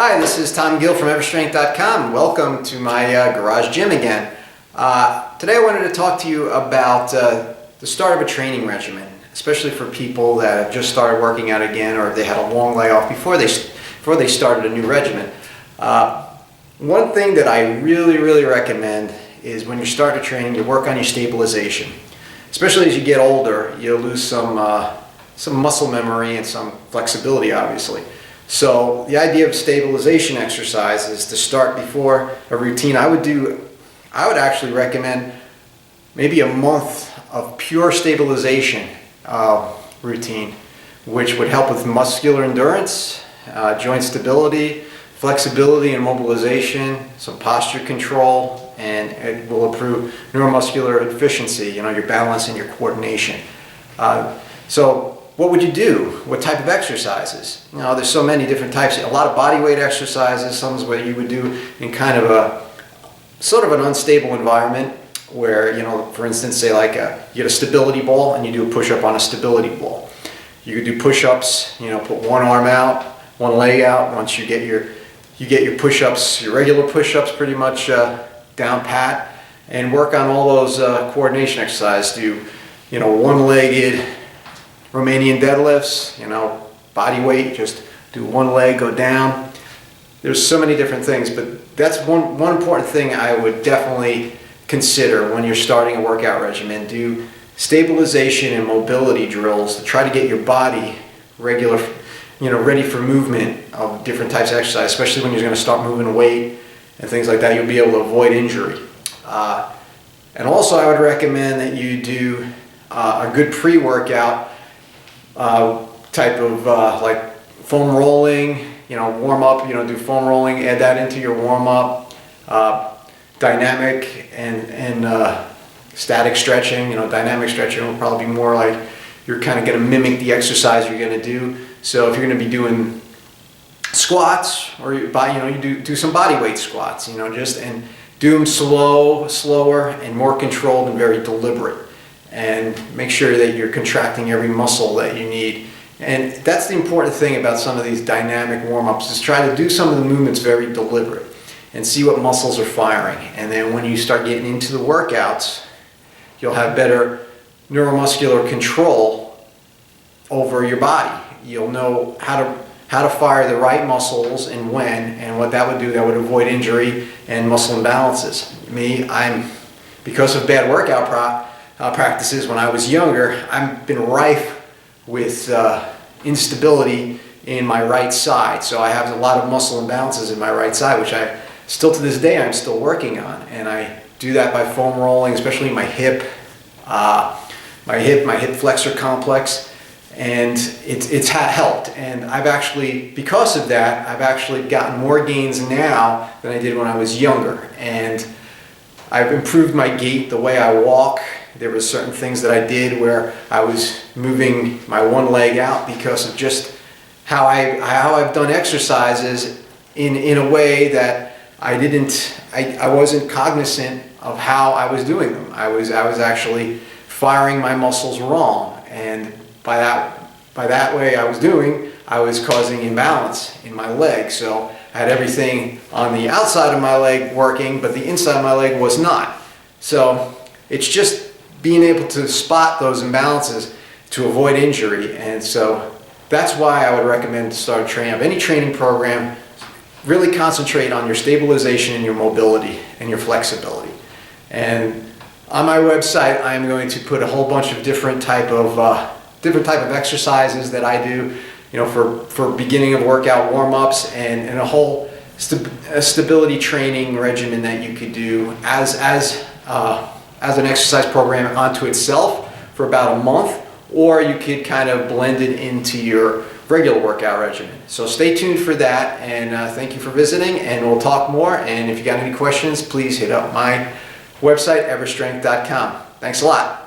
Hi, this is Tom Gill from everstrength.com. Welcome to my garage gym again. Today I wanted to talk to you about the start of a training regimen, especially for people that have just started working out again, or if they had a long layoff before they started a new regimen. One thing that I really recommend is when you start a training, you work on your stabilization. Especially as you get older, you'll lose some muscle memory and some flexibility, obviously. So the idea of stabilization exercises to start before a routine, I would actually recommend maybe a month of pure stabilization routine, which would help with muscular endurance, joint stability, flexibility and mobilization, some posture control, and it will improve neuromuscular efficiency, your balance and your coordination. So what would you do? What type of exercises? There's so many different types. A lot of body weight exercises. Some is what you would do in kind of a sort of an unstable environment where, for instance, say like you get a stability ball and you do a push-up on a stability ball. You could do push-ups, put one arm out, one leg out. Once you get your push-ups, your regular push-ups pretty much down pat, and work on all those coordination exercises. Do, one-legged Romanian deadlifts, body weight, just do one leg, go down. There's so many different things, but that's one important thing I would definitely consider when you're starting a workout regimen. Do stabilization and mobility drills to try to get your body ready for movement of different types of exercise, especially when you're going to start moving weight and things like that. You'll be able to avoid injury. And also I would recommend that you do a good pre-workout type of like foam rolling, warm up, do foam rolling, add that into your warm up, dynamic and static stretching. Dynamic stretching will probably be more like you're kind of going to mimic the exercise you're going to do. So if you're going to be doing squats, or you do some body weight squats, and do them slower and more controlled and very deliberate. And make sure that you're contracting every muscle that you need. And that's the important thing about some of these dynamic warm-ups, is try to do some of the movements very deliberate and see what muscles are firing. And then when you start getting into the workouts, you'll have better neuromuscular control over your body. You'll know how to fire the right muscles and when, and what that would do. That would avoid injury and muscle imbalances. Because of bad workout practices when I was younger, I've been rife with instability in my right side. So I have a lot of muscle imbalances in my right side, which I still to this day I'm still working on. And I do that by foam rolling, especially my hip flexor complex, and it's helped. And I've actually, because of that, I've actually gotten more gains now than I did when I was younger. And I've improved my gait, the way I walk. There were certain things that I did where I was moving my one leg out because of just how I've done exercises in a way that I wasn't cognizant of how I was doing them. I was actually firing my muscles wrong, and by that way I was causing imbalance in my leg. So I had everything on the outside of my leg working, but the inside of my leg was not. So it's just being able to spot those imbalances to avoid injury. And so that's why I would recommend to start training up any training program. Really concentrate on your stabilization and your mobility and your flexibility. And on my website, I'm going to put a whole bunch of different type of exercises that I do, for beginning of workout warm-ups, and a whole stability training regimen that you could do as an exercise program onto itself for about a month, or you could kind of blend it into your regular workout regimen. So stay tuned for that, and thank you for visiting, and we'll talk more. And if you got any questions, please hit up my website, everstrength.com. Thanks a lot.